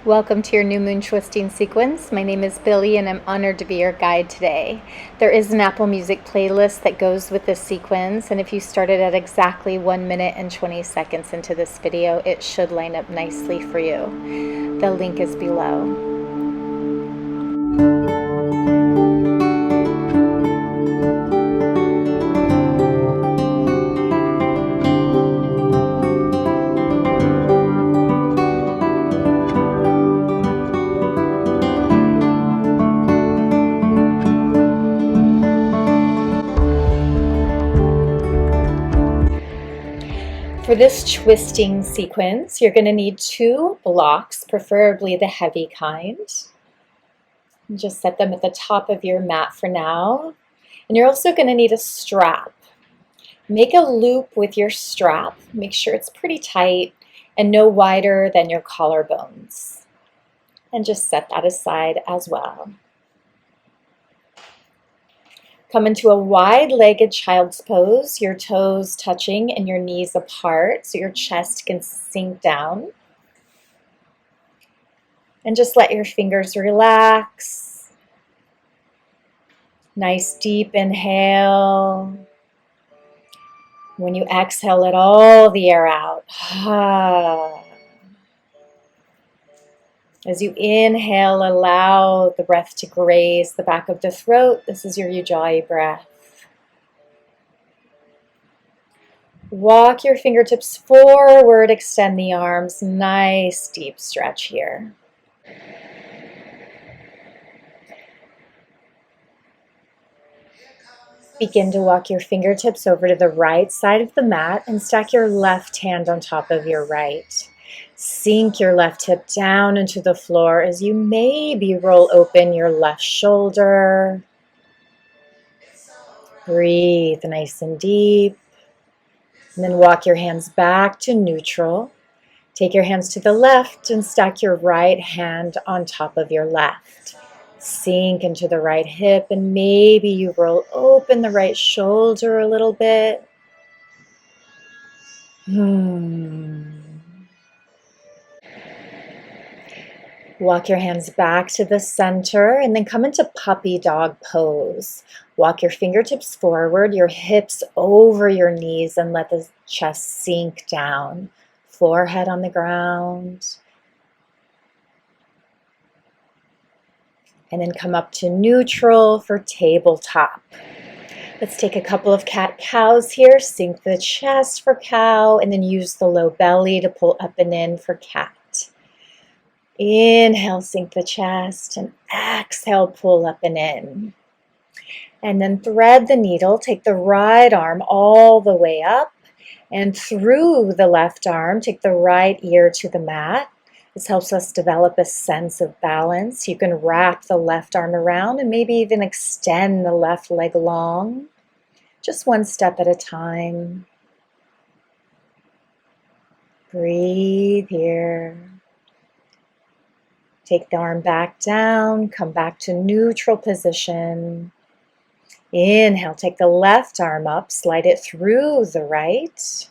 Welcome to your new moon twisting sequence. My name is Billy and I'm honored to be your guide today. There is an Apple Music playlist that goes with this sequence, and if you started at exactly 1 minute and 20 seconds into this video, it should line up nicely for you. The link is below. For this twisting sequence, you're going to need 2 blocks, preferably the heavy kind. Just set them at the top of your mat for now. And you're also going to need a strap. Make a loop with your strap. Make sure it's pretty tight and no wider than your collarbones. And just set that aside as well. Come into a wide-legged child's pose, your toes touching and your knees apart so your chest can sink down. And just let your fingers relax. Nice deep inhale. When you exhale, let all the air out. As you inhale, allow the breath to graze the back of the throat. This is your Ujjayi breath. Walk your fingertips forward, extend the arms. Nice deep stretch here. Begin to walk your fingertips over to the right side of the mat and stack your left hand on top of your right. Sink your left hip down into the floor as you maybe roll open your left shoulder. Breathe nice and deep. And then walk your hands back to neutral. Take your hands to the left and stack your right hand on top of your left. Sink into the right hip and maybe you roll open the right shoulder a little bit. Walk your hands back to the center and then come into puppy dog pose. Walk your fingertips forward, your hips over your knees, and let the chest sink down. Forehead on the ground. And then come up to neutral for tabletop. Let's take a couple of cat-cows here. Sink the chest for cow and then use the low belly to pull up and in for cat. Inhale, sink the chest, and exhale, pull up and in. And then thread the needle. Take the right arm all the way up and through the left arm. Take the right ear to the mat. This helps us develop a sense of balance. You can wrap the left arm around and maybe even extend the left leg long. Just one step at a time. Breathe here. Take the arm back down, come back to neutral position. Inhale, take the left arm up, slide it through the right.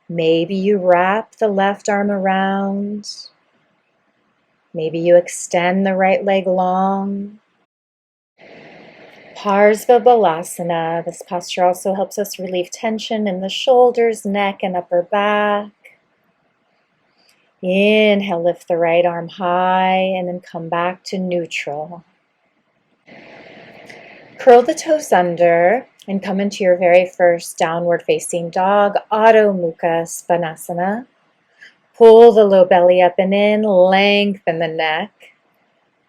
Maybe you wrap the left arm around. Maybe you extend the right leg long. Parsvabalasana. This posture also helps us relieve tension in the shoulders, neck, and upper back. Inhale, lift the right arm high and then come back to neutral. Curl the toes under and come into your very first downward facing dog, Adho Mukha Svanasana. Pull the low belly up and in, lengthen the neck.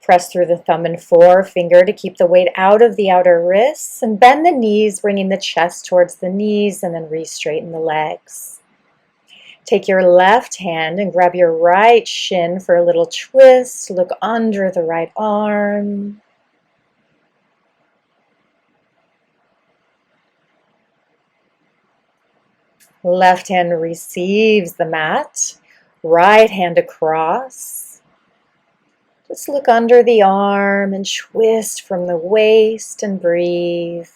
Press through the thumb and forefinger to keep the weight out of the outer wrists and bend the knees, bringing the chest towards the knees and then re-straighten the legs. Take your left hand and grab your right shin for a little twist. Look under the right arm. Left hand receives the mat. Right hand across. Just look under the arm and twist from the waist and breathe.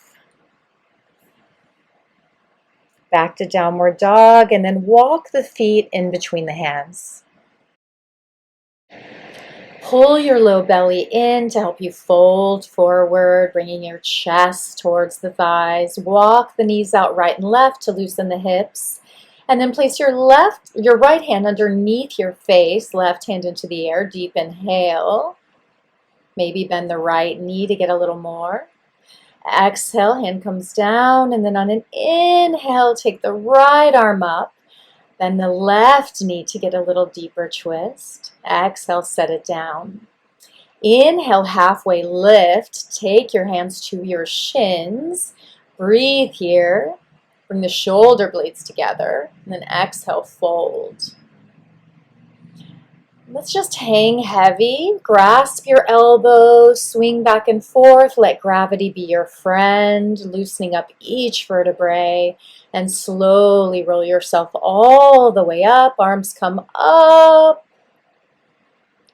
Back to downward dog and then walk the feet in between the hands. Pull your low belly in to help you fold forward, bringing your chest towards the thighs. Walk the knees out right and left to loosen the hips. And then place your right hand underneath your face, left hand into the air. Deep inhale. Maybe bend the right knee to get a little more. Exhale, hand comes down, and then on an inhale, take the right arm up. Bend the left knee to get a little deeper twist. Exhale, set it down. Inhale, halfway lift. Take your hands to your shins. Breathe here. Bring the shoulder blades together. And then exhale, fold. Let's just hang heavy. Grasp your elbows. Swing back and forth. Let gravity be your friend. Loosening up each vertebrae. And slowly roll yourself all the way up. Arms come up.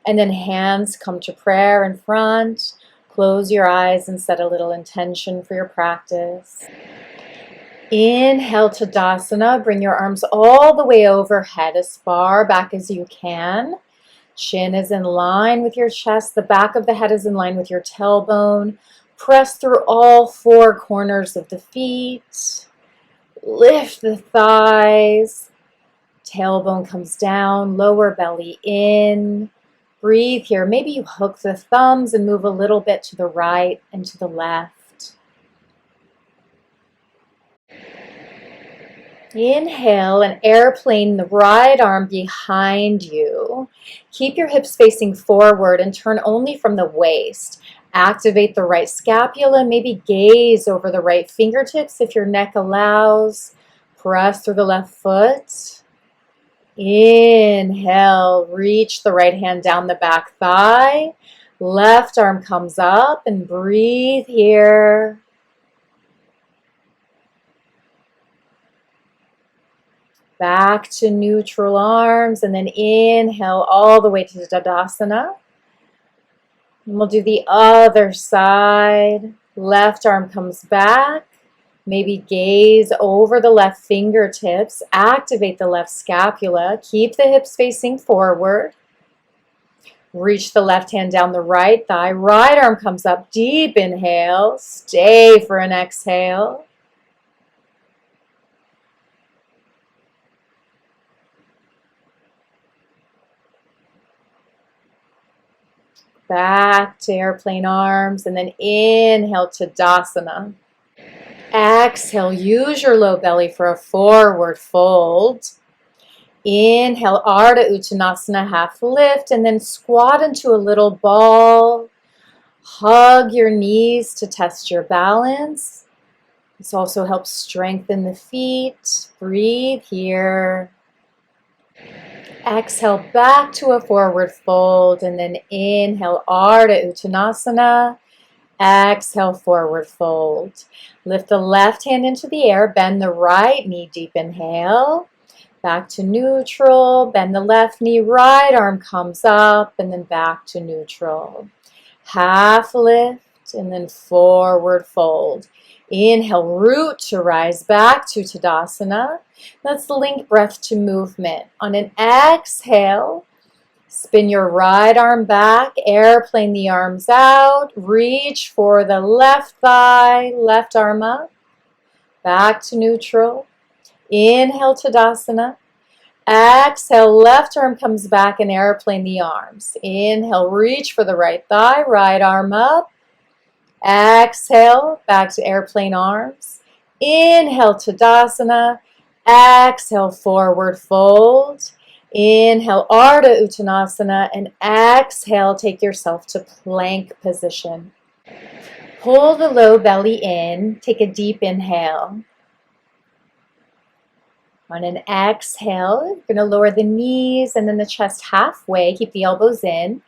And then hands come to prayer in front. Close your eyes and set a little intention for your practice. Inhale, Tadasana. Bring your arms all the way overhead, as far back as you can. Chin is in line with your chest. The back of the head is in line with your tailbone. Press through all four corners of the feet. Lift the thighs. Tailbone comes down, lower belly in. Breathe here. Maybe you hook the thumbs and move a little bit to the right and to the left. Inhale, an airplane, the right arm behind you. Keep your hips facing forward and turn only from the waist. Activate the right scapula, maybe gaze over the right fingertips if your neck allows. Press through the left foot. Inhale, reach the right hand down the back thigh. Left arm comes up and breathe here. Back to neutral arms and then inhale all the way to Tadasana. And we'll do the other side. Left arm comes back. Maybe gaze over the left fingertips. Activate the left scapula. Keep the hips facing forward. Reach the left hand down the right thigh. Right arm comes up. Deep inhale. Stay for an exhale. Back to airplane arms and then inhale to Tadasana. Exhale, use your low belly for a forward fold. Inhale, Ardha Uttanasana, half lift, and then squat into a little ball. Hug your knees to test your balance. This also helps strengthen the feet. Breathe here. Exhale, back to a forward fold, and then inhale, Ardha Uttanasana. Exhale, forward fold. Lift the left hand into the air, bend the right knee, deep inhale. Back to neutral, bend the left knee, right arm comes up, and then back to neutral. Half lift, and then forward fold. Inhale, root to rise back to Tadasana. Let's link breath to movement. On an exhale, spin your right arm back, airplane the arms out, reach for the left thigh, left arm up, back to neutral. Inhale, Tadasana. Exhale, left arm comes back and airplane the arms. Inhale, reach for the right thigh, right arm up. Exhale, back to airplane arms. Inhale, Tadasana. Exhale, forward fold. Inhale, Ardha Uttanasana, and exhale, take yourself to plank position. Pull the low belly in, take a deep inhale. On an exhale, you're going to lower the knees and then the chest halfway, keep the elbows in.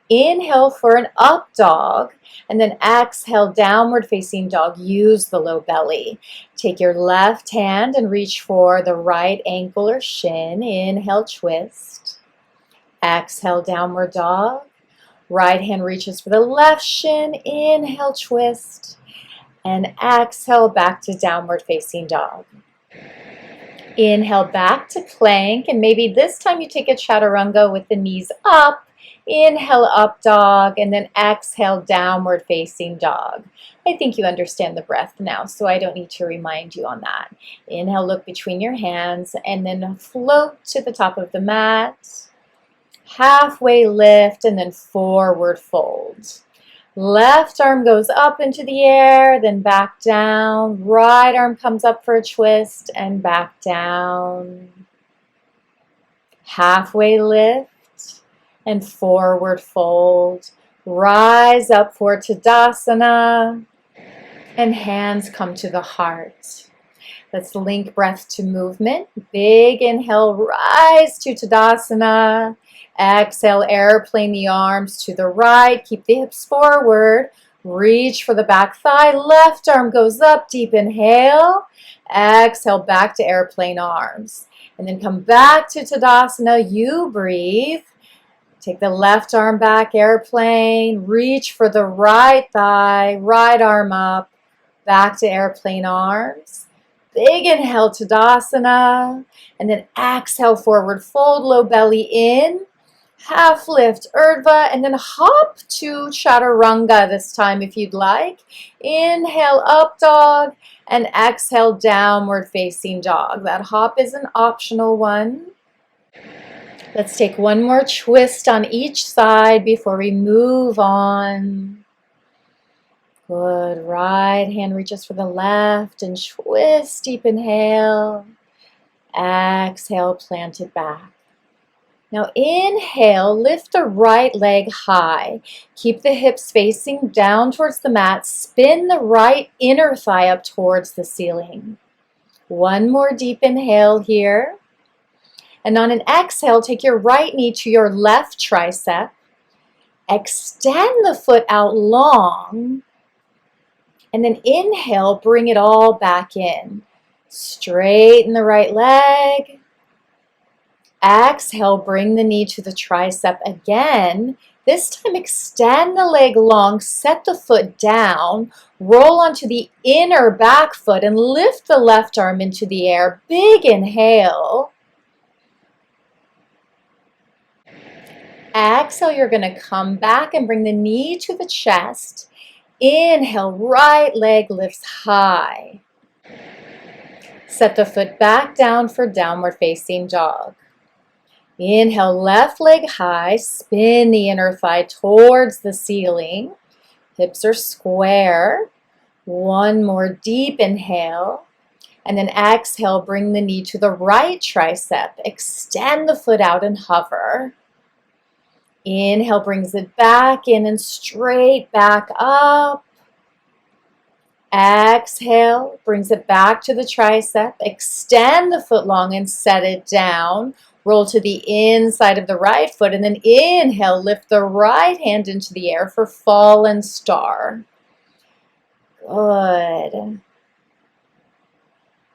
Inhale for an up dog, and then exhale, downward facing dog. Use the low belly. Take your left hand and reach for the right ankle or shin. Inhale, twist. Exhale, downward dog. Right hand reaches for the left shin. Inhale, twist. And exhale, back to downward facing dog. Inhale, back to plank, and maybe this time you take a chaturanga with the knees up Inhale, up dog, and then exhale, downward facing dog. I think you understand the breath now, so I don't need to remind you on that. Inhale, look between your hands, and then float to the top of the mat. Halfway lift, and then forward fold. Left arm goes up into the air, then back down. Right arm comes up for a twist and back down. Halfway lift and forward fold. Rise up for Tadasana and hands come to the heart. Let's link breath to movement. Big inhale, rise to Tadasana. Exhale, airplane the arms to the right. Keep the hips forward. Reach for the back thigh. Left arm goes up. Deep inhale. Exhale, back to airplane arms. And then come back to Tadasana. You breathe. Take the left arm back, airplane. Reach for the right thigh. Right arm up. Back to airplane arms. Big inhale, Tadasana. And then exhale, forward fold, low belly in. Half lift, Urdhva, and then hop to Chaturanga this time if you'd like. Inhale, up dog, and exhale, downward facing dog. That hop is an optional one. Let's take one more twist on each side before we move on. Good. Right hand reaches for the left and twist. Deep inhale. Exhale, plant it back. Now inhale, lift the right leg high. Keep the hips facing down towards the mat. Spin the right inner thigh up towards the ceiling. One more deep inhale here. And on an exhale, take your right knee to your left tricep. Extend the foot out long. And then inhale, bring it all back in. Straighten the right leg. Exhale, bring the knee to the tricep again. This time extend the leg long, set the foot down, roll onto the inner back foot and lift the left arm into the air. Big inhale. Exhale, you're going to come back and bring the knee to the chest. Inhale, right leg lifts high. Set the foot back down for downward facing dog. Inhale, left leg high, spin the inner thigh towards the ceiling. Hips are square. One more deep inhale. And then exhale, bring the knee to the right tricep. Extend the foot out and hover. Inhale brings it back in and straight back up. Exhale brings it back to the tricep. Extend the foot long and set it down. Roll to the inside of the right foot and then inhale, lift the right hand into the air for fallen star. Good.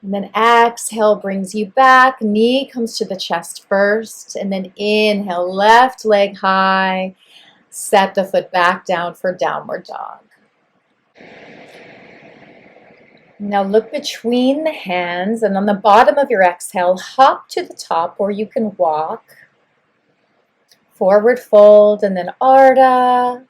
And then exhale brings you back. Knee comes to the chest first and then inhale, left leg high. Set the foot back down for downward dog. Now look between the hands and on the bottom of your exhale, hop to the top or you can walk. Forward fold and then Ardha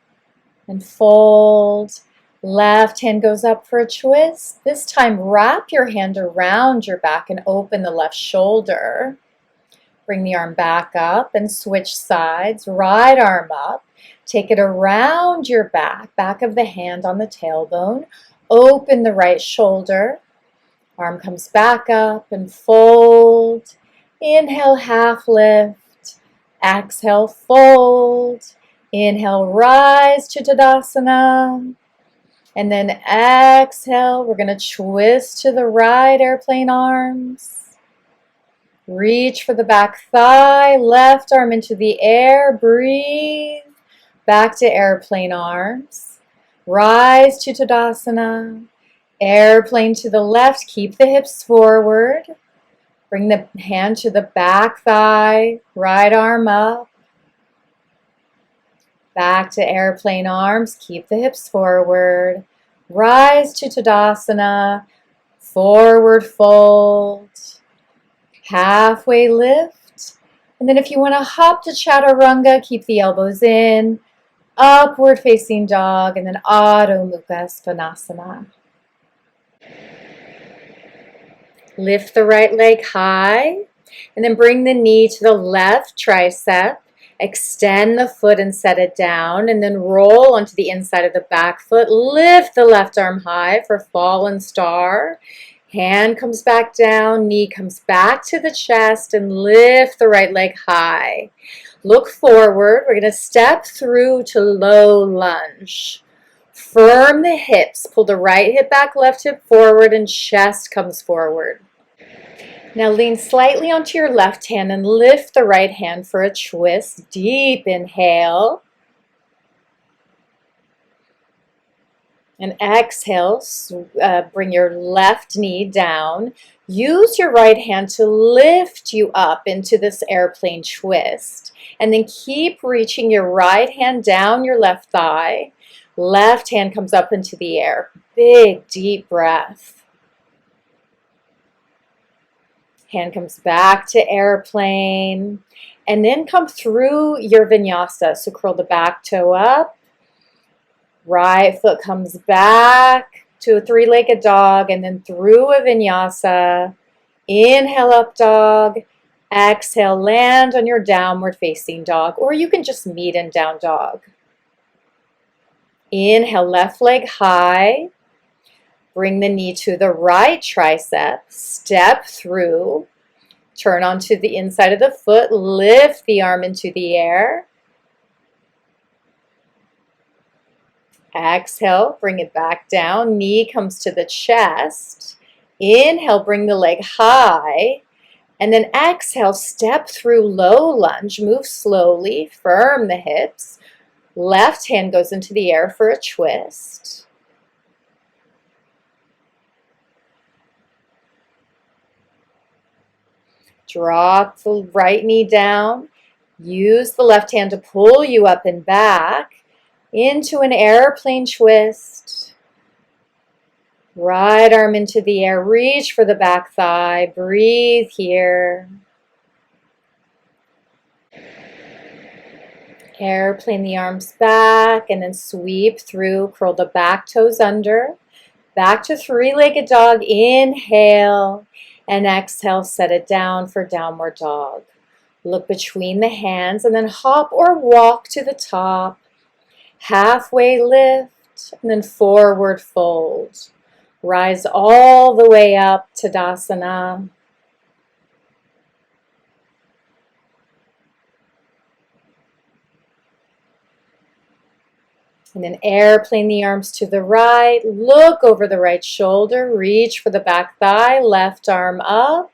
and fold. Left hand goes up for a twist. This time wrap your hand around your back and open the left shoulder. Bring the arm back up and switch sides. Right arm up. Take it around your back of the hand on the tailbone. Open the right shoulder. Arm comes back up and fold. Inhale, half lift. Exhale, fold. Inhale, rise to Tadasana. And then exhale, we're going to twist to the right, airplane arms. Reach for the back thigh, left arm into the air. Breathe. Back to airplane arms. Rise to Tadasana. Airplane to the left. Keep the hips forward. Bring the hand to the back thigh. Right arm up. Back to airplane arms. Keep the hips forward. Rise to Tadasana. Forward fold. Halfway lift. And then if you want to hop to chaturanga, keep the elbows in, upward facing dog, and then Adho Mukha Svanasana. Lift the right leg high, and then bring the knee to the left tricep. Extend the foot and set it down, and then roll onto the inside of the back foot. Lift the left arm high for fallen star. Hand comes back down, knee comes back to the chest, and lift the right leg high. Look forward. We're going to step through to low lunge. Firm the hips. Pull the right hip back, left hip forward, and chest comes forward. Now lean slightly onto your left hand and lift the right hand for a twist. Deep inhale. And exhale, bring your left knee down. Use your right hand to lift you up into this airplane twist. And then keep reaching your right hand down your left thigh. Left hand comes up into the air. Big, deep breath. Hand comes back to airplane. And then come through your vinyasa. So curl the back toe up. Right foot comes back to a three-legged dog, and then through a vinyasa. Inhale, up dog. Exhale, land on your downward facing dog, or you can just meet in down dog. Inhale, left leg high. Bring the knee to the right tricep. Step through. Turn onto the inside of the foot. Lift the arm into the air. Exhale, bring it back down. Knee comes to the chest. Inhale, bring the leg high. And then exhale, step through low lunge. Move slowly, firm the hips. Left hand goes into the air for a twist. Drop the right knee down. Use the left hand to pull you up and back into an airplane twist. Right arm into the air. Reach for the back thigh. Breathe here. Airplane the arms back and then sweep through. Curl the back toes under. Back to three-legged dog. Inhale. And exhale, set it down for downward dog. Look between the hands and then hop or walk to the top. Halfway lift and then forward fold. Rise all the way up to Tadasana. And then airplane the arms to the right. Look over the right shoulder. Reach for the back thigh. Left arm up.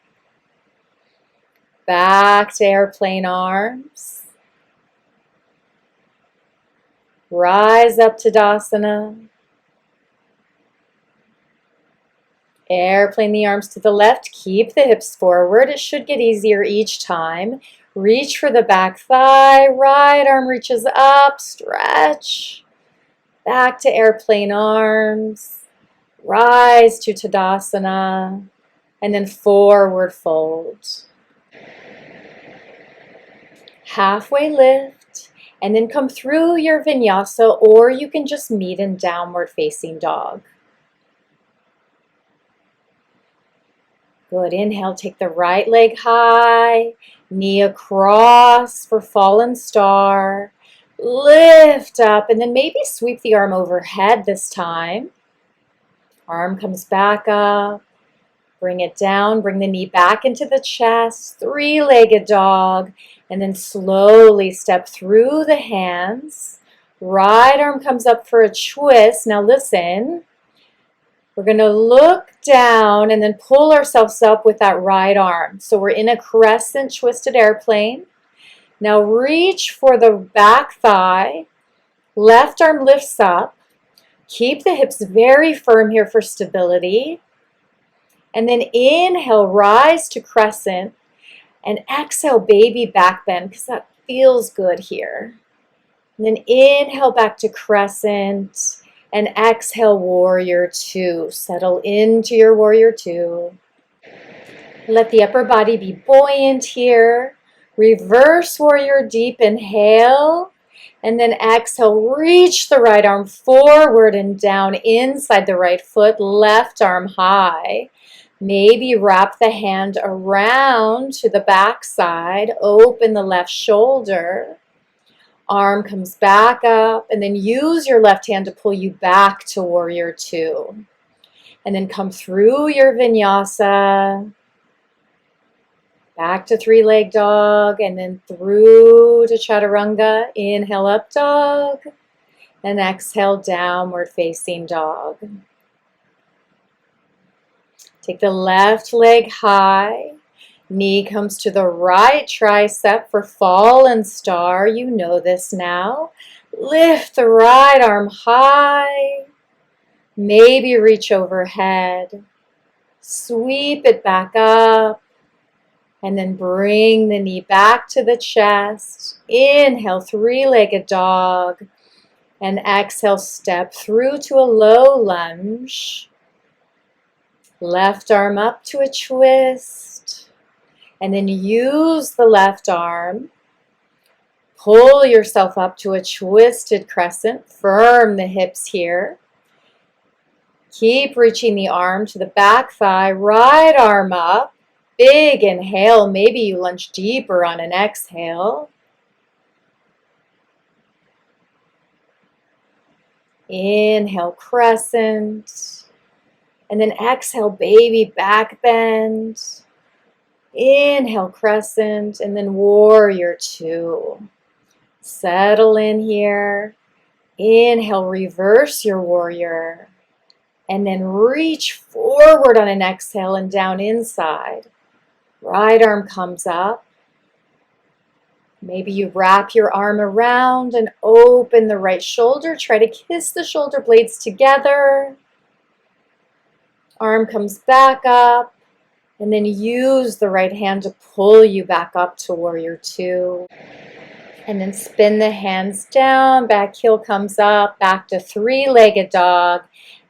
Back to airplane arms. Rise up to Tadasana. Airplane the arms to the left. Keep the hips forward. It should get easier each time. Reach for the back thigh. Right arm reaches up. Stretch. Back to airplane arms. Rise to Tadasana. And then forward fold. Halfway lift. And then come through your vinyasa, or you can just meet in downward facing dog. Good. Inhale, take the right leg high, knee across for fallen star. Lift up and then maybe sweep the arm overhead this time. Arm comes back up. Bring it down. Bring the knee back into the chest. Three-legged dog. And then slowly step through the hands. Right arm comes up for a twist. Now listen. We're going to look down and then pull ourselves up with that right arm. So we're in a crescent twisted airplane. Now reach for the back thigh. Left arm lifts up. Keep the hips very firm here for stability. And then inhale, rise to crescent. And exhale, baby back bend, because that feels good here. And then inhale back to crescent. And exhale, warrior two. Settle into your warrior two. Let the upper body be buoyant here. Reverse warrior, deep inhale. And then exhale, reach the right arm forward and down inside the right foot, left arm high. Maybe wrap the hand around to the back side, open the left shoulder. Arm comes back up, and then use your left hand to pull you back to warrior two. And then come through your vinyasa, back to three-leg dog, and then through to chaturanga. Inhale, up dog, and exhale, downward facing dog. Take the left leg high. Knee comes to the right tricep for fallen star. You know this now. Lift the right arm high. Maybe reach overhead. Sweep it back up. And then bring the knee back to the chest. Inhale, three-legged dog. And exhale, step through to a low lunge. Left arm up to a twist. And then use the left arm. Pull yourself up to a twisted crescent. Firm the hips here. Keep reaching the arm to the back thigh. Right arm up. Big inhale, maybe you lunge deeper on an exhale. Inhale, crescent. And then exhale, baby back bend. Inhale, crescent, and then warrior two. Settle in here. Inhale, reverse your warrior. And then reach forward on an exhale and down inside. Right arm comes up. Maybe you wrap your arm around and open the right shoulder. Try to kiss the shoulder blades together. Arm comes back up. And then use the right hand to pull you back up to warrior two. And then spin the hands down. Back heel comes up. Back to three-legged dog.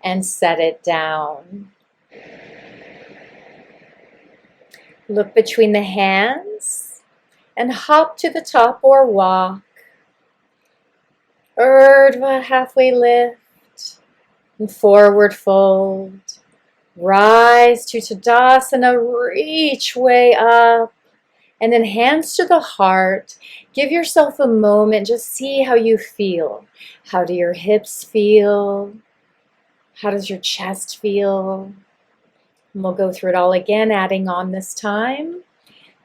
And set it down. Look between the hands and hop to the top or walk. Urdhva, halfway lift and forward fold. Rise to Tadasana, reach way up. And then hands to the heart. Give yourself a moment, just see how you feel. How do your hips feel? How does your chest feel? And we'll go through it all again, adding on this time.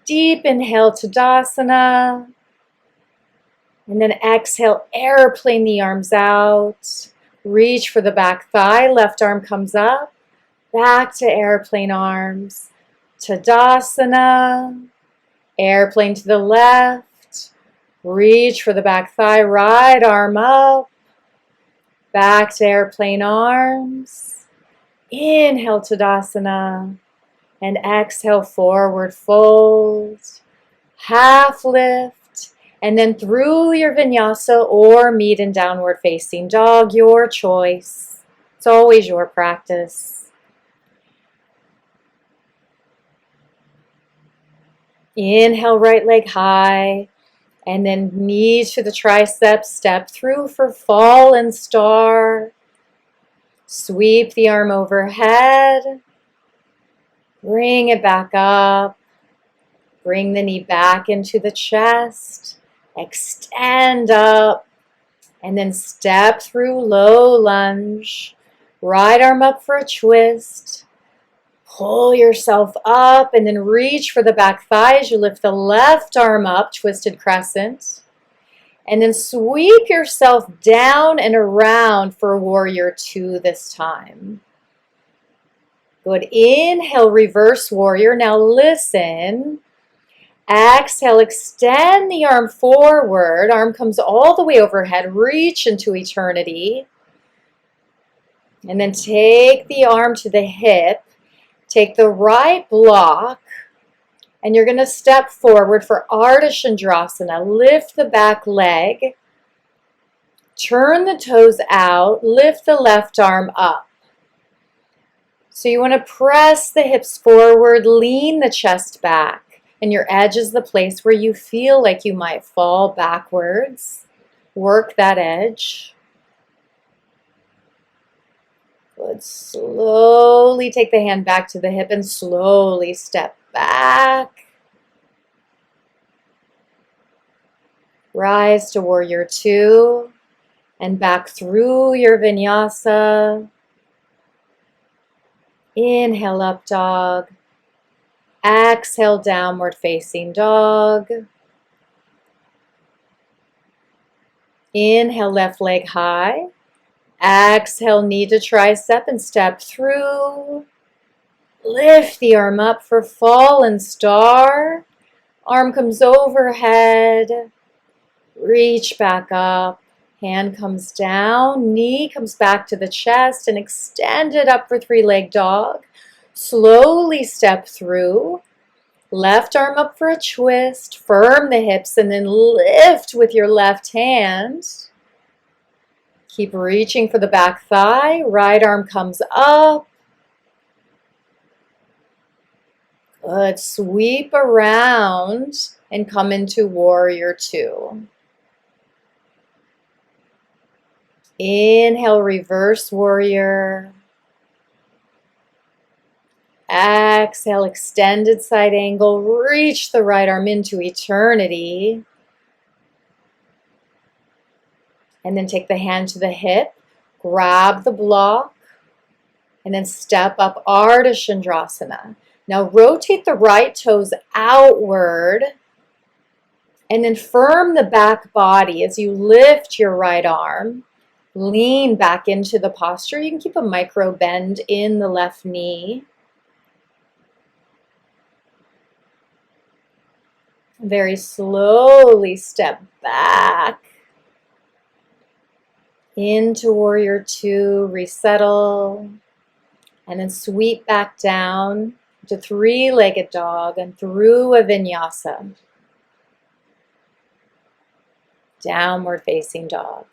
Deep inhale, Tadasana. And then exhale, airplane the arms out. Reach for the back thigh, left arm comes up. Back to airplane arms. Tadasana. Airplane to the left. Reach for the back thigh, right arm up. Back to airplane arms. Inhale, Tadasana. And exhale, forward fold. Half lift. And then through your vinyasa or meet in downward facing dog, your choice. It's always your practice. Inhale, right leg high. And then knees to the triceps, step through for fallen star. Sweep the arm overhead. Bring it back up. Bring the knee back into the chest. Extend up. And then step through low lunge. Right arm up for a twist. Pull yourself up and then reach for the back thigh as you lift the left arm up, twisted crescent. And then sweep yourself down and around for warrior two this time. Good. Inhale, reverse warrior. Now listen. Exhale, extend the arm forward. Arm comes all the way overhead. Reach into eternity. And then take the arm to the hip. Take the right block. And you're going to step forward for Ardha Chandrasana. Lift the back leg. Turn the toes out. Lift the left arm up. So you want to press the hips forward. Lean the chest back. And your edge is the place where you feel like you might fall backwards. Work that edge. Good. Slowly take the hand back to the hip and slowly step back. Rise to warrior two and back through your vinyasa. Inhale, up dog. Exhale, downward facing dog. Inhale, left leg high. Exhale, knee to tricep and step through. Lift the arm up for fallen star. Arm comes overhead. Reach back up. Hand comes down. Knee comes back to the chest and extend it up for three-leg dog. Slowly step through. Left arm up for a twist. Firm the hips and then lift with your left hand. Keep reaching for the back thigh. Right arm comes up. Good. Sweep around and come into warrior two. Inhale, reverse warrior. Exhale, extended side angle. Reach the right arm into eternity. And then take the hand to the hip. Grab the block. And then step up, Ardha Chandrasana. Now rotate the right toes outward. And then firm the back body as you lift your right arm. Lean back into the posture. You can keep a micro bend in the left knee. Very slowly step back into warrior two, resettle, and then sweep back down to three-legged dog and through a vinyasa. Downward facing dog.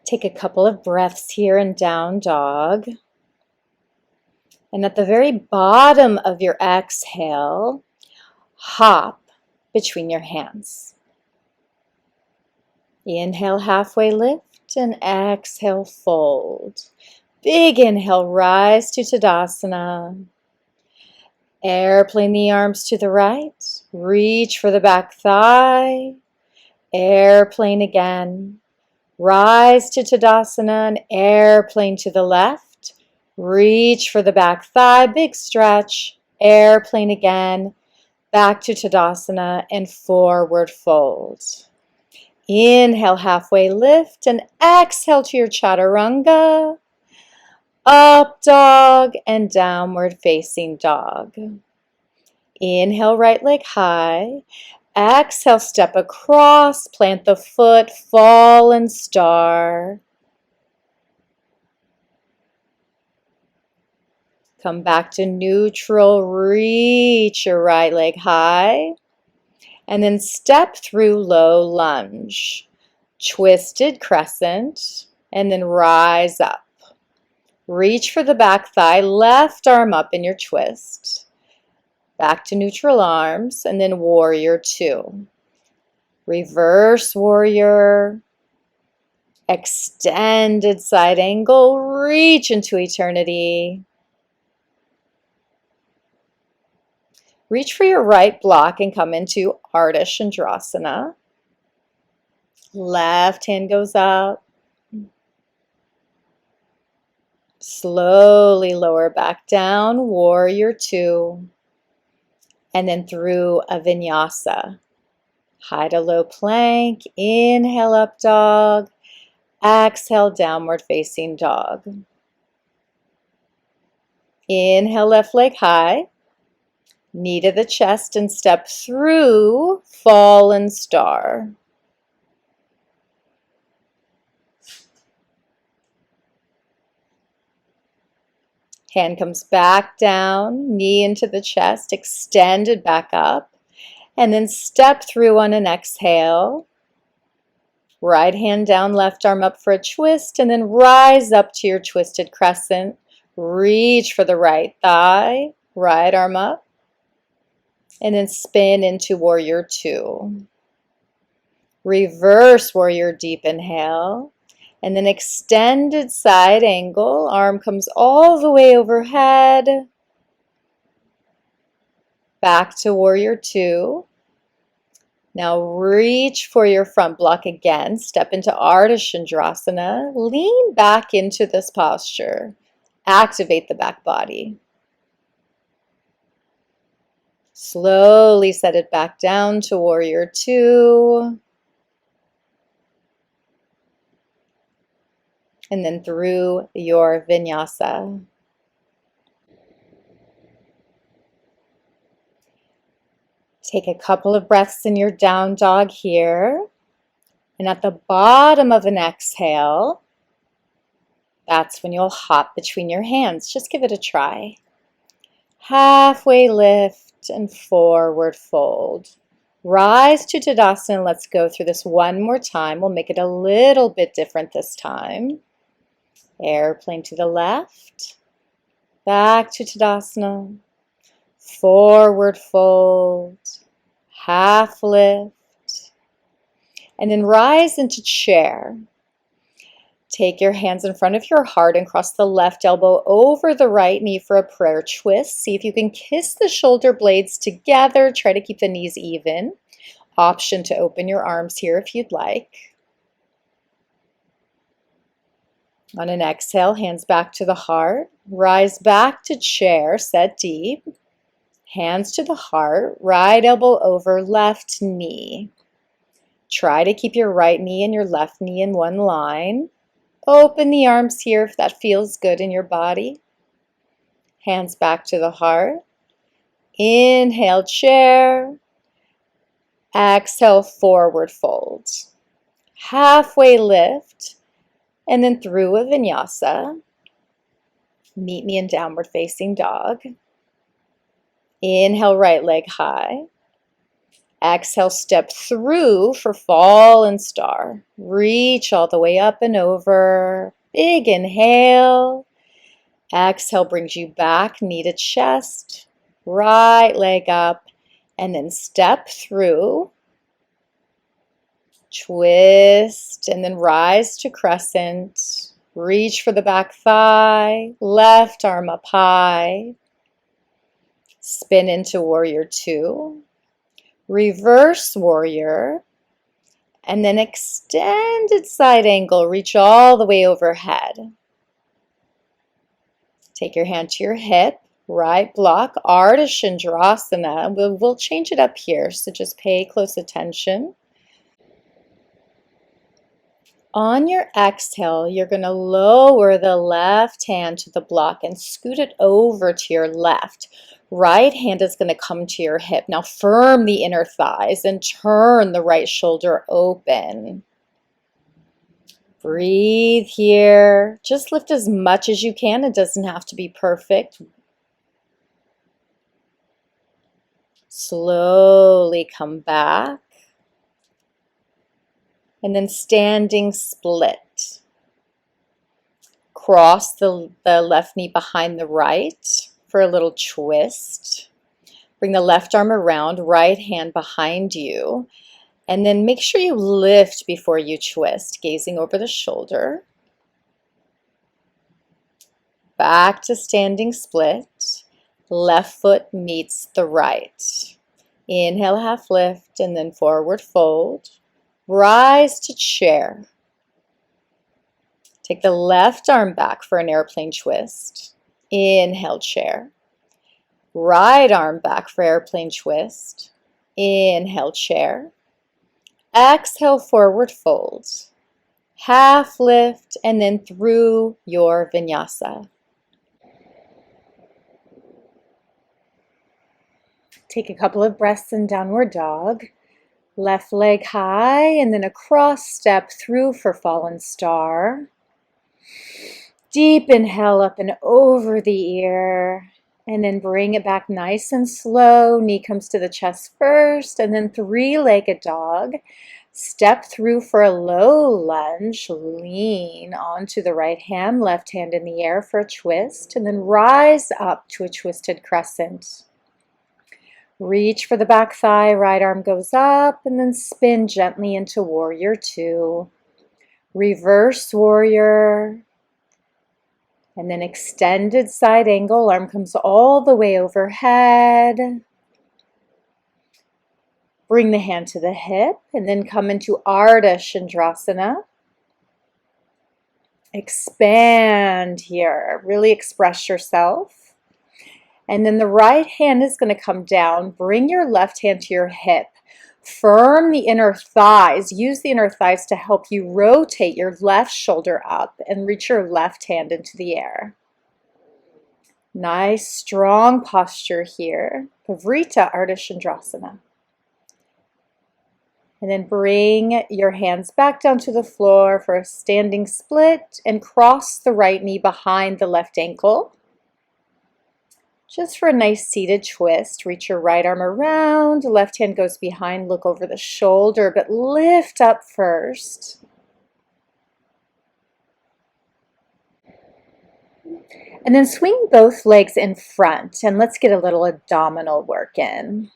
Take a couple of breaths here in down dog. And at the very bottom of your exhale, hop between your hands. Inhale, halfway lift, and exhale, fold. Big inhale, rise to Tadasana. Airplane the arms to the right. Reach for the back thigh. Airplane again. Rise to Tadasana and airplane to the left. Reach for the back thigh, big stretch. Airplane again. Back to Tadasana and forward fold. Inhale, halfway lift and exhale to your Chaturanga. Up dog and downward facing dog. Inhale, right leg high. Exhale, step across, plant the foot, fallen star. Come back to neutral, reach your right leg high. And then step through low lunge. Twisted crescent, and then rise up. Reach for the back thigh, left arm up in your twist. Back to neutral arms, and then warrior two. Reverse warrior. Extended side angle, reach into eternity. Reach for your right block and come into Ardha Chandrasana. Left hand goes up. Slowly lower back down, warrior two. And then through a vinyasa. High to low plank, inhale up dog, exhale downward facing dog. Inhale left leg high, knee to the chest and step through fallen star. Hand comes back down, knee into the chest, extended back up, and then step through on an exhale. Right hand down, left arm up for a twist, and then rise up to your twisted crescent. Reach for the right thigh, right arm up. And then spin into warrior two. Reverse warrior deep inhale. And then extended side angle. Arm comes all the way overhead. Back to warrior two. Now reach for your front block again. Step into Ardha Chandrasana. Lean back into this posture. Activate the back body. Slowly set it back down to warrior two. And then through your vinyasa. Take a couple of breaths in your down dog here. And at the bottom of an exhale, that's when you'll hop between your hands. Just give it a try. Halfway lift and forward fold. Rise to Tadasana. Let's go through this one more time. We'll make it a little bit different this time. Airplane to the left. Back to Tadasana. Forward fold. Half lift. And then rise into chair. Take your hands in front of your heart and cross the left elbow over the right knee for a prayer twist. See if you can kiss the shoulder blades together. Try to keep the knees even. Option to open your arms here if you'd like. On an exhale, hands back to the heart. Rise back to chair, set deep. Hands to the heart, right elbow over left knee. Try to keep your right knee and your left knee in one line. Open the arms here if that feels good in your body. Hands back to the heart. Inhale, chair. Exhale, forward fold. Halfway lift. And then through a vinyasa. Meet me in downward facing dog. Inhale, right leg high. Exhale, step through for fallen star. Reach all the way up and over. Big inhale. Exhale brings you back, knee to chest. Right leg up. And then step through. Twist. And then rise to crescent. Reach for the back thigh. Left arm up high. Spin into warrior two. Reverse warrior, and then extended side angle, reach all the way overhead. Take your hand to your hip, right block, Ardha Chandrasana. We'll change it up here, so just pay close attention. On your exhale, you're going to lower the left hand to the block and scoot it over to your left. Right hand is going to come to your hip. Now firm the inner thighs and turn the right shoulder open. Breathe here. Just lift as much as you can. It doesn't have to be perfect. Slowly come back. And then standing split. Cross the left knee behind the right for a little twist. Bring the left arm around, right hand behind you. And then make sure you lift before you twist, gazing over the shoulder. Back to standing split. Left foot meets the right. Inhale, half lift, and then forward fold. Rise to chair. Take the left arm back for an airplane twist. Inhale, chair. Right arm back for airplane twist. Inhale, chair. Exhale, forward fold. Half lift, and then through your vinyasa. Take a couple of breaths in downward dog. Left leg high, and then a cross step through for fallen star. Deep inhale up and over the ear, and then bring it back nice and slow. Knee comes to the chest first, and then three-legged dog. Step through for a low lunge. Lean onto the right hand, left hand in the air for a twist, and then rise up to a twisted crescent. Reach for the back thigh, right arm goes up, and then spin gently into warrior two. Reverse warrior, and then extended side angle, arm comes all the way overhead. Bring the hand to the hip, and then come into Ardha Chandrasana. Expand here, really express yourself. And then the right hand is going to come down. Bring your left hand to your hip. Firm the inner thighs. Use the inner thighs to help you rotate your left shoulder up and reach your left hand into the air. Nice, strong posture here. Pavrita Ardha Chandrasana. And then bring your hands back down to the floor for a standing split and cross the right knee behind the left ankle. Just for a nice seated twist, reach your right arm around, left hand goes behind, look over the shoulder, but lift up first. And then swing both legs in front, and let's get a little abdominal work in.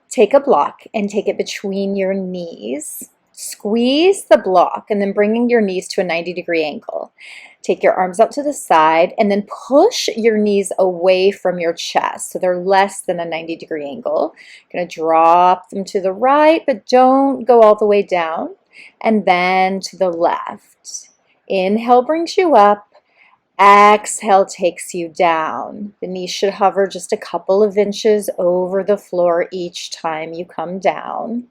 Take a block and take it between your knees. Squeeze the block and then bringing your knees to a 90-degree angle. Take your arms up to the side and then push your knees away from your chest so they're less than a 90-degree angle. You're going to drop them to the right, but don't go all the way down. And then to the left. Inhale brings you up. Exhale takes you down. The knees should hover just a couple of inches over the floor each time you come down.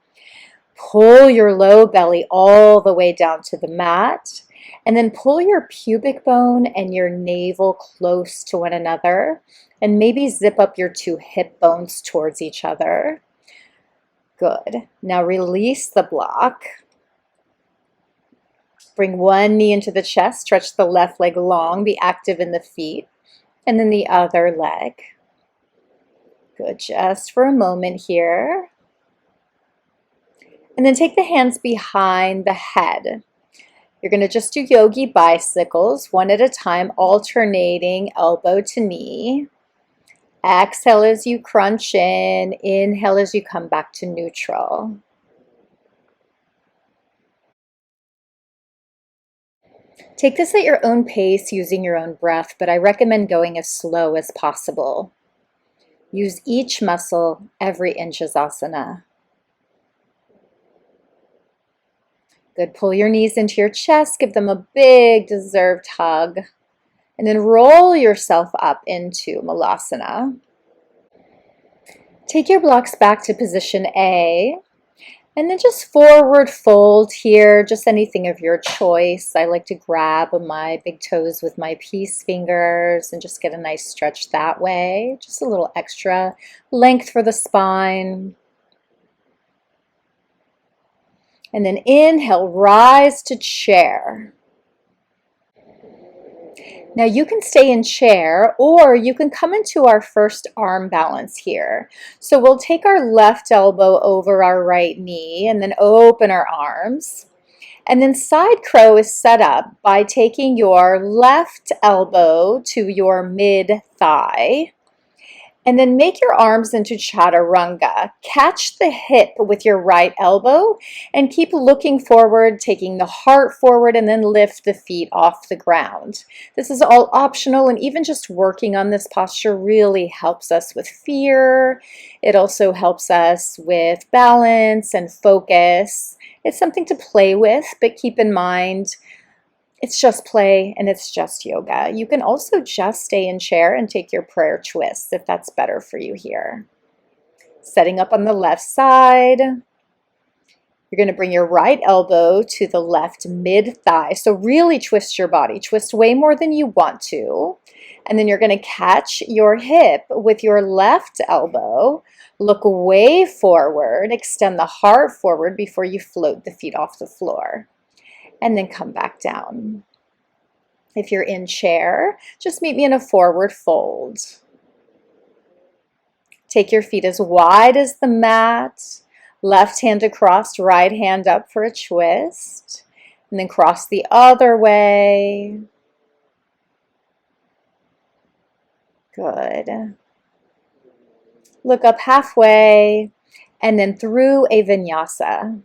Pull your low belly all the way down to the mat, and then pull your pubic bone and your navel close to one another, and maybe zip up your two hip bones towards each other. Good. Now release the block. Bring one knee into the chest, stretch the left leg long, be active in the feet, and then the other leg. Good, just for a moment here. And then take the hands behind the head. You're going to just do yogi bicycles, one at a time, alternating elbow to knee. Exhale as you crunch in, inhale as you come back to neutral. Take this at your own pace using your own breath, but I recommend going as slow as possible. Use each muscle, every inch is asana. Good, pull your knees into your chest, give them a big deserved hug, and then roll yourself up into malasana. Take your blocks back to position A. And then just forward fold here, just anything of your choice. I like to grab my big toes with my peace fingers and just get a nice stretch that way. Just a little extra length for the spine. And then inhale, rise to chair. Now you can stay in chair or you can come into our first arm balance here. So we'll take our left elbow over our right knee and then open our arms. And then side crow is set up by taking your left elbow to your mid thigh. And then make your arms into chaturanga. Catch the hip with your right elbow and keep looking forward, taking the heart forward, and then lift the feet off the ground. This is all optional, and even just working on this posture really helps us with fear. It also helps us with balance and focus. It's something to play with, but keep in mind, it's just play and it's just yoga. You can also just stay in chair and take your prayer twists if that's better for you here. Setting up on the left side. You're going to bring your right elbow to the left mid thigh. So really twist your body. Twist way more than you want to. And then you're going to catch your hip with your left elbow. Look way forward. Extend the heart forward before you float the feet off the floor. And then come back down. If you're in chair, just meet me in a forward fold. Take your feet as wide as the mat. Left hand across, right hand up for a twist. And then cross the other way. Good. look up halfway, and then through a vinyasa.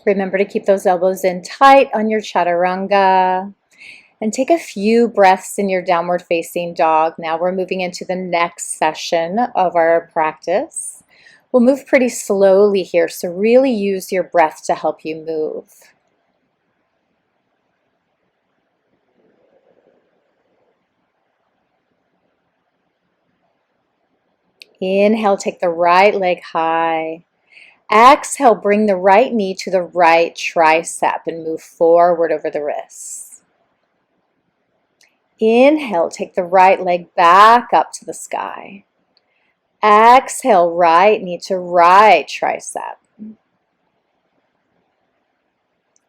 Remember to keep those elbows in tight on your chaturanga. And take a few breaths in your downward facing dog. Now we're moving into the next session of our practice. We'll move pretty slowly here, so really use your breath to help you move. Inhale, take the right leg high. Exhale, bring the right knee to the right tricep and move forward over the wrists. Inhale, take the right leg back up to the sky. Exhale, right knee to right tricep.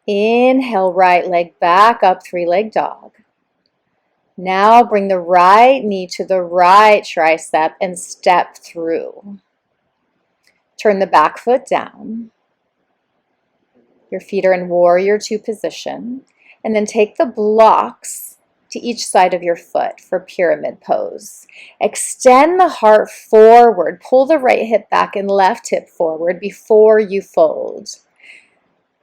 Inhale, right leg back up, three-leg dog. Now bring the right knee to the right tricep and step through. Turn the back foot down. Your feet are in warrior two position. And then take the blocks to each side of your foot for pyramid pose. Extend the heart forward. Pull the right hip back and left hip forward before you fold.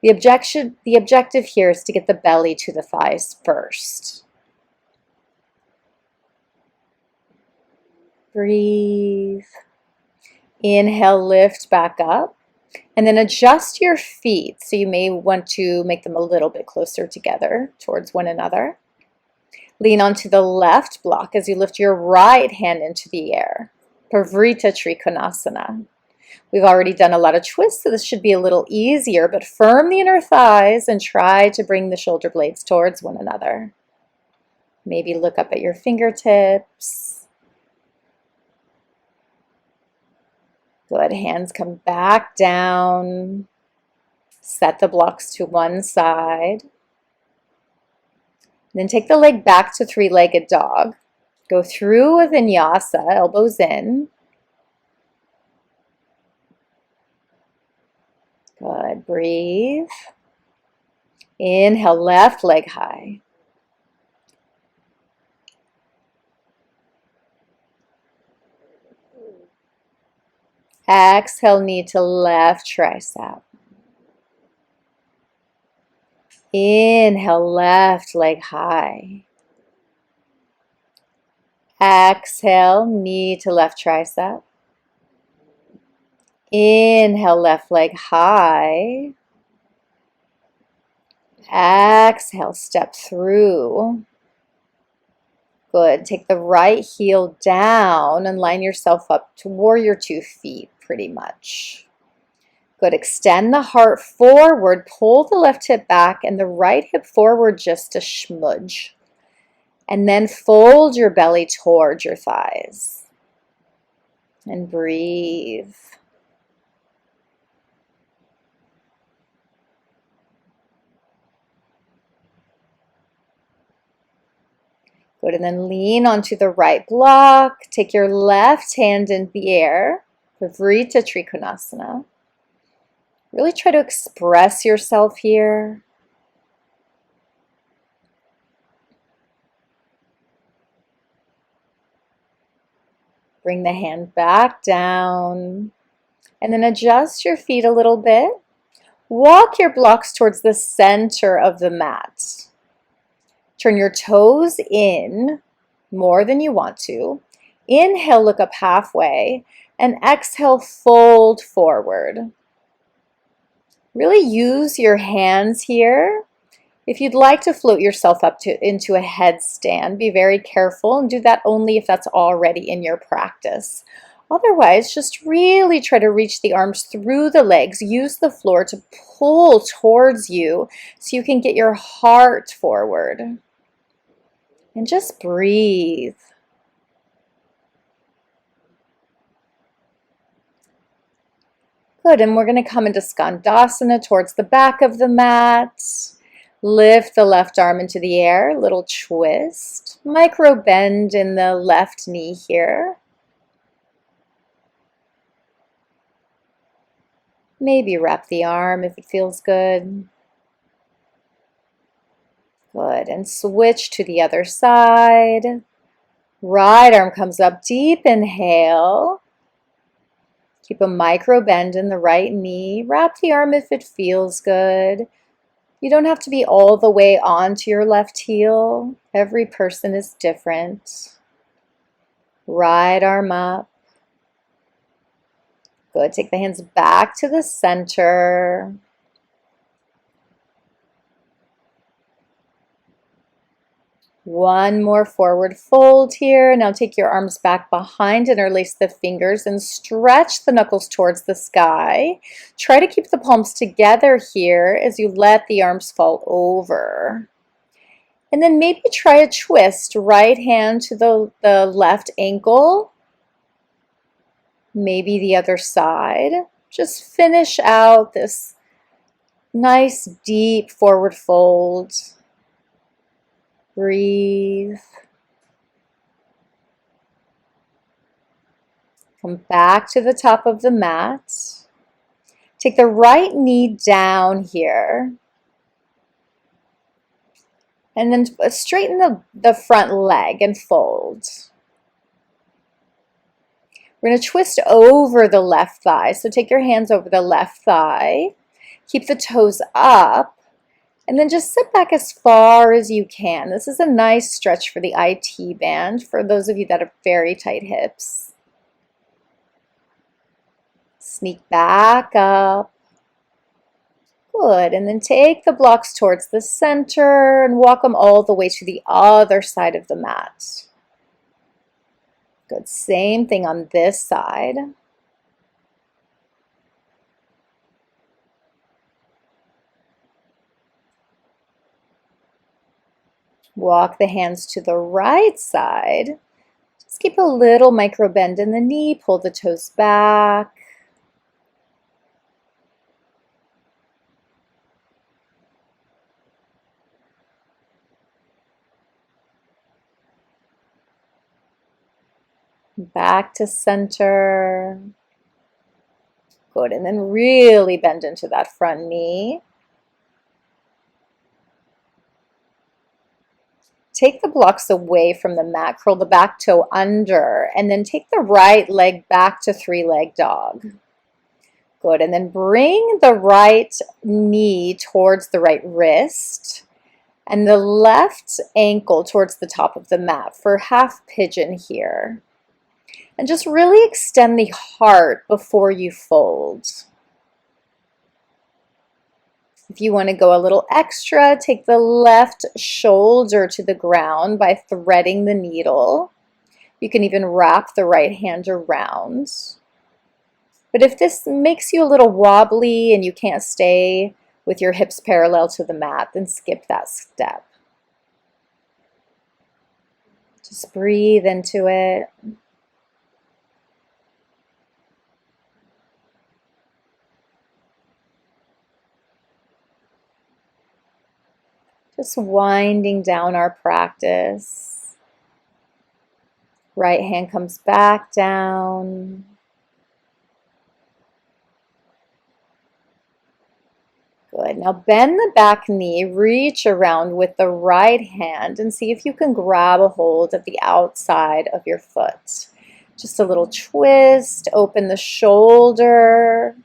The objective here is to get the belly to the thighs first. Breathe. Inhale, lift back up. And then adjust your feet. So you may want to make them a little bit closer together towards one another. Lean onto the left block as you lift your right hand into the air. Pavrita Trikonasana. We've already done a lot of twists, so this should be a little easier, but firm the inner thighs and try to bring the shoulder blades towards one another. Maybe look up at your fingertips. Good, hands come back down. Set the blocks to one side. Then take the leg back to three-legged dog. Go through a vinyasa, elbows in. Good, breathe. Inhale, left leg high. Exhale, knee to left tricep. Inhale, left leg high. Exhale, knee to left tricep. Inhale, left leg high. Exhale, step through. Good. Take the right heel down and line yourself up to warrior two feet pretty much. Good. Extend the heart forward. Pull the left hip back and the right hip forward just a smudge. And then fold your belly towards your thighs. And breathe. Good, and then lean onto the right block. Take your left hand in the air. Pavrita Trikonasana. Really try to express yourself here. Bring the hand back down. And then adjust your feet a little bit. Walk your blocks towards the center of the mat. Turn your toes in more than you want to. Inhale, look up halfway. And exhale, fold forward. Really use your hands here. If you'd like to float yourself up into a headstand, be very careful and do that only if that's already in your practice. Otherwise, just really try to reach the arms through the legs. Use the floor to pull towards you so you can get your heart forward. And just breathe. Good, and we're going to come into Skandasana towards the back of the mat. Lift the left arm into the air, little twist. Micro bend in the left knee here. Maybe wrap the arm if it feels good. Good, and switch to the other side. Right arm comes up, deep inhale. Keep a micro bend in the right knee. Wrap the arm if it feels good. You don't have to be all the way onto your left heel. Every person is different. Right arm up. Good. Take the hands back to the center. One more forward fold here. Now take your arms back behind, interlace the fingers and stretch the knuckles towards the sky. Try to keep the palms together here as you let the arms fall over. And then maybe try a twist. Right hand to the left ankle. Maybe the other side. Just finish out this nice deep forward fold. Breathe. Come back to the top of the mat. Take the right knee down here. And then straighten the front leg and fold. We're going to twist over the left thigh. So take your hands over the left thigh. Keep the toes up. And then just sit back as far as you can. This is a nice stretch for the IT band for those of you that have very tight hips. Sneak back up. Good. And then take the blocks towards the center and walk them all the way to the other side of the mat. Good. Same thing on this side. Walk the hands to the right side. Just keep a little micro bend in the knee. Pull the toes back. Back to center. Good. And then really bend into that front knee. Take the blocks away from the mat, curl the back toe under, and then take the right leg back to three-leg dog. Good, and then bring the right knee towards the right wrist and the left ankle towards the top of the mat for half pigeon here. And just really extend the heart before you fold. If you want to go a little extra, take the left shoulder to the ground by threading the needle. You can even wrap the right hand around. But if this makes you a little wobbly and you can't stay with your hips parallel to the mat, then skip that step. Just breathe into it. Just winding down our practice. Right hand comes back down. Good. Now bend the back knee, reach around with the right hand and see if you can grab a hold of the outside of your foot. Just a little twist, open the shoulder.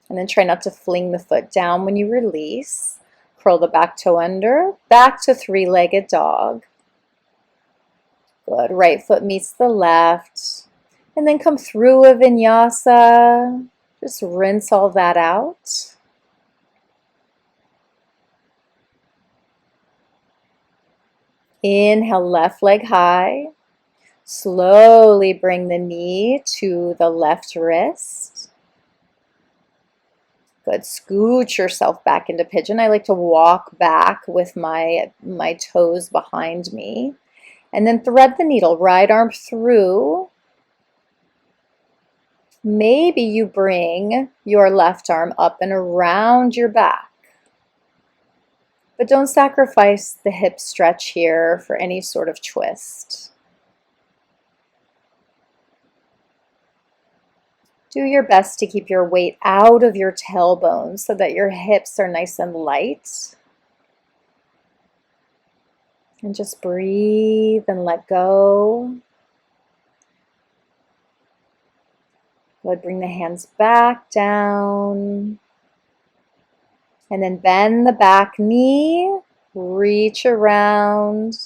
And then try not to fling the foot down when you release. Curl the back toe under, back to three-legged dog. Good, right foot meets the left. And then come through a vinyasa. Just rinse all that out. Inhale, left leg high. Slowly bring the knee to the left wrist. Good. Scoot yourself back into pigeon. I like to walk back with my toes behind me. And then thread the needle, right arm through. Maybe you bring your left arm up and around your back. But don't sacrifice the hip stretch here for any sort of twist. Do your best to keep your weight out of your tailbone so that your hips are nice and light. And just breathe and let go. Good, bring the hands back down. And then bend the back knee, reach around.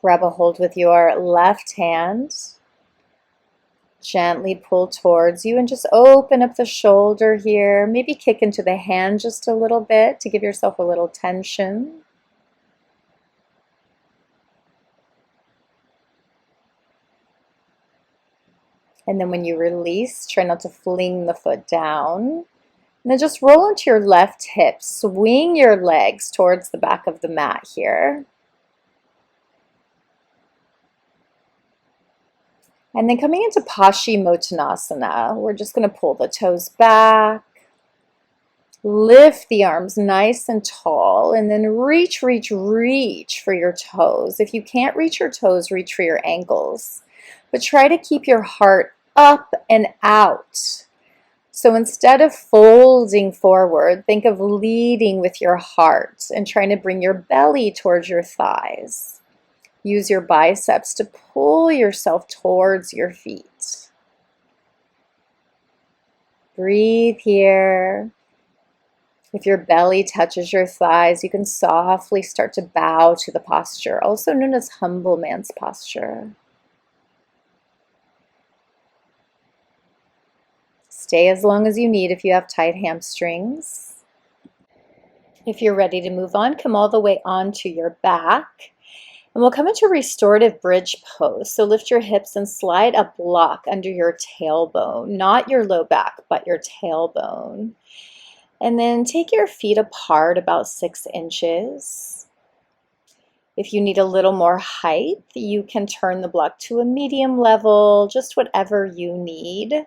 Grab a hold with your left hand. Gently pull towards you and just open up the shoulder here. Maybe kick into the hand just a little bit to give yourself a little tension. And then when you release, try not to fling the foot down. And then just roll into your left hip. Swing your legs towards the back of the mat here. And then coming into Paschimottanasana, we're just going to pull the toes back. Lift the arms nice and tall, and then reach, reach, reach for your toes. If you can't reach your toes, reach for your ankles. But try to keep your heart up and out. So instead of folding forward, think of leading with your heart and trying to bring your belly towards your thighs. Use your biceps to pull yourself towards your feet. Breathe here. If your belly touches your thighs, you can softly start to bow to the posture, also known as humble man's posture. Stay as long as you need if you have tight hamstrings. If you're ready to move on, come all the way onto your back. And we'll come into restorative bridge pose. So lift your hips and slide a block under your tailbone, not your low back, but your tailbone. And then take your feet apart about 6 inches. If you need a little more height, you can turn the block to a medium level, just whatever you need.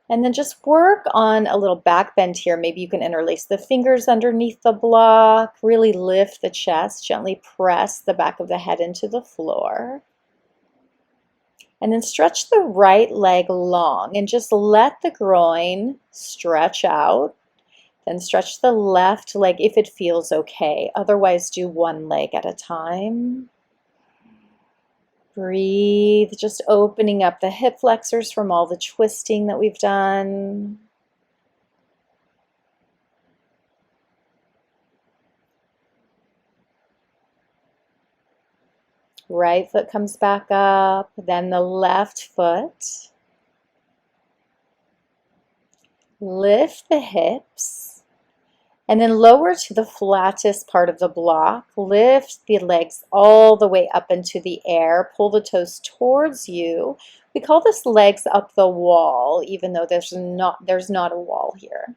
And then just work on a little back bend here. Maybe you can interlace the fingers underneath the block. Really lift the chest. Gently press the back of the head into the floor. And then stretch the right leg long and just let the groin stretch out. Then stretch the left leg if it feels okay. Otherwise, do one leg at a time. Breathe, just opening up the hip flexors from all the twisting that we've done. Right foot comes back up, then the left foot. Lift the hips. And then lower to the flattest part of the block. Lift the legs all the way up into the air. Pull the toes towards you. We call this legs up the wall, even though there's not a wall here.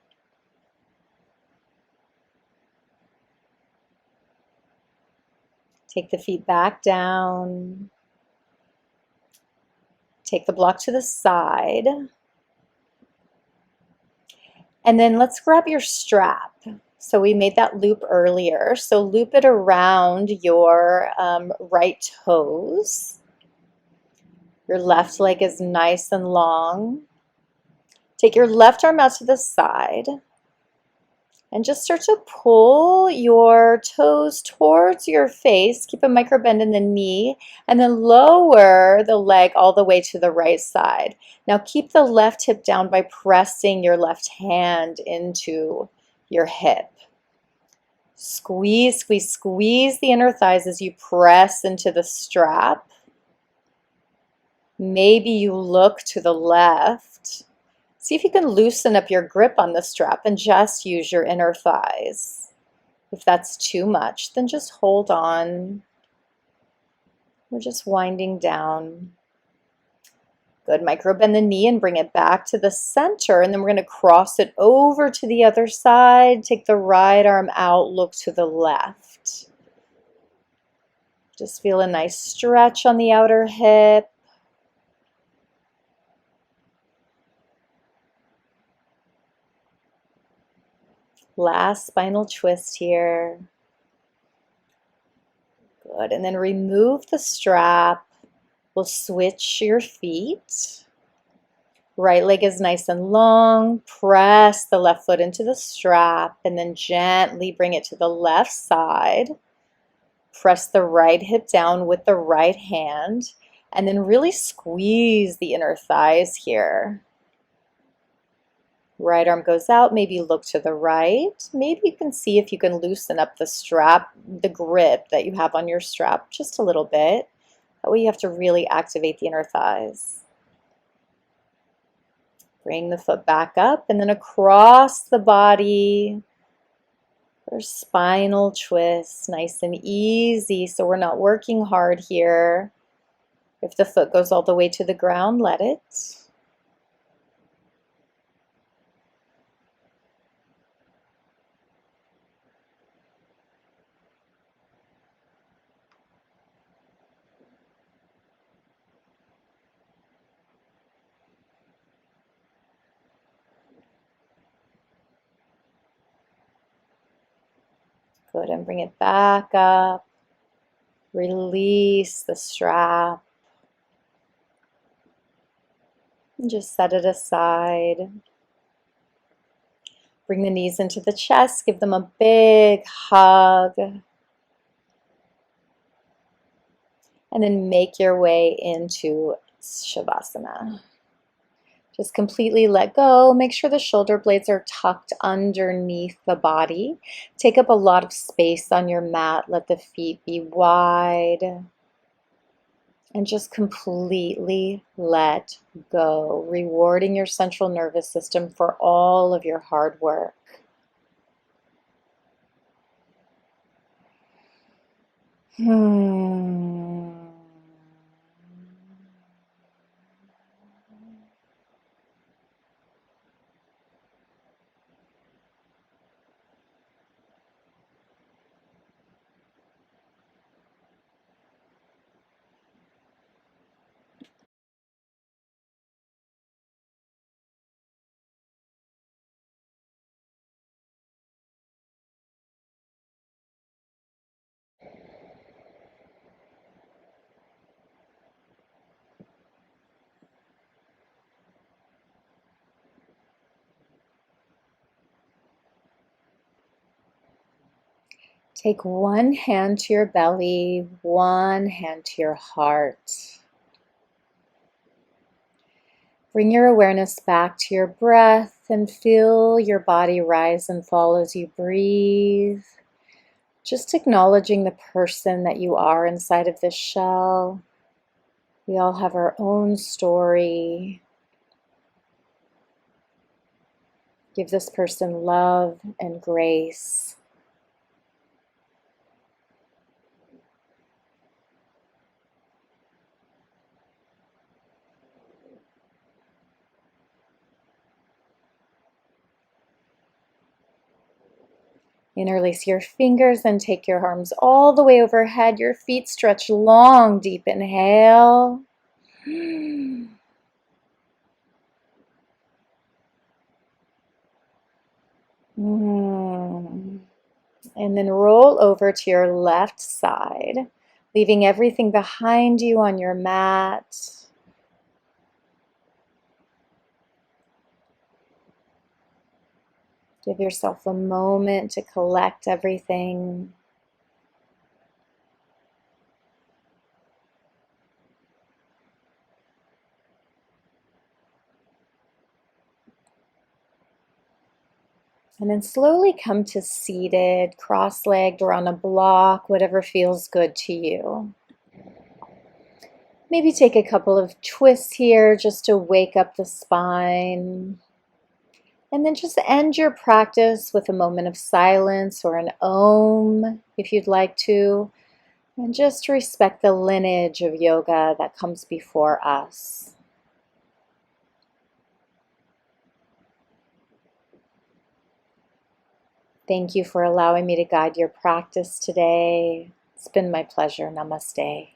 Take the feet back down. Take the block to the side. And then let's grab your strap. So we made that loop earlier. So loop it around your right toes. Your left leg is nice and long. Take your left arm out to the side. And just start to pull your toes towards your face. Keep a micro bend in the knee. And then lower the leg all the way to the right side. Now keep the left hip down by pressing your left hand into your hip. Squeeze, squeeze, squeeze the inner thighs as you press into the strap. Maybe you look to the left. See if you can loosen up your grip on the strap and just use your inner thighs. If that's too much, then just hold on. We're just winding down. Good, micro bend the knee and bring it back to the center, and then we're going to cross it over to the other side. Take the right arm out, look to the left. Just feel a nice stretch on the outer hip. Last spinal twist here. Good, and then remove the strap. We'll switch your feet. Right leg is nice and long. Press the left foot into the strap and then gently bring it to the left side. Press the right hip down with the right hand. And then really squeeze the inner thighs here. Right arm goes out, maybe look to the right. Maybe you can see if you can loosen up the strap, the grip that you have on your strap just a little bit. That way you have to really activate the inner thighs. Bring the foot back up and then across the body for spinal twist, nice and easy. So we're not working hard here. If the foot goes all the way to the ground, let it. Good, and bring it back up. Release the strap. And just set it aside. Bring the knees into the chest. Give them a big hug. And then make your way into Shavasana. Just completely let go. Make sure the shoulder blades are tucked underneath the body. Take up a lot of space on your mat. Let the feet be wide. And just completely let go, rewarding your central nervous system for all of your hard work. Take one hand to your belly, one hand to your heart. Bring your awareness back to your breath and feel your body rise and fall as you breathe. Just acknowledging the person that you are inside of this shell. We all have our own story. Give this person love and grace. Interlace your fingers and take your arms all the way overhead. Your feet stretch long, deep inhale. And then roll over to your left side, leaving everything behind you on your mat. Give yourself a moment to collect everything. And then slowly come to seated, cross-legged or on a block, whatever feels good to you. Maybe take a couple of twists here just to wake up the spine. And then just end your practice with a moment of silence or an om if you'd like to. And just respect the lineage of yoga that comes before us. Thank you for allowing me to guide your practice today. It's been my pleasure. Namaste.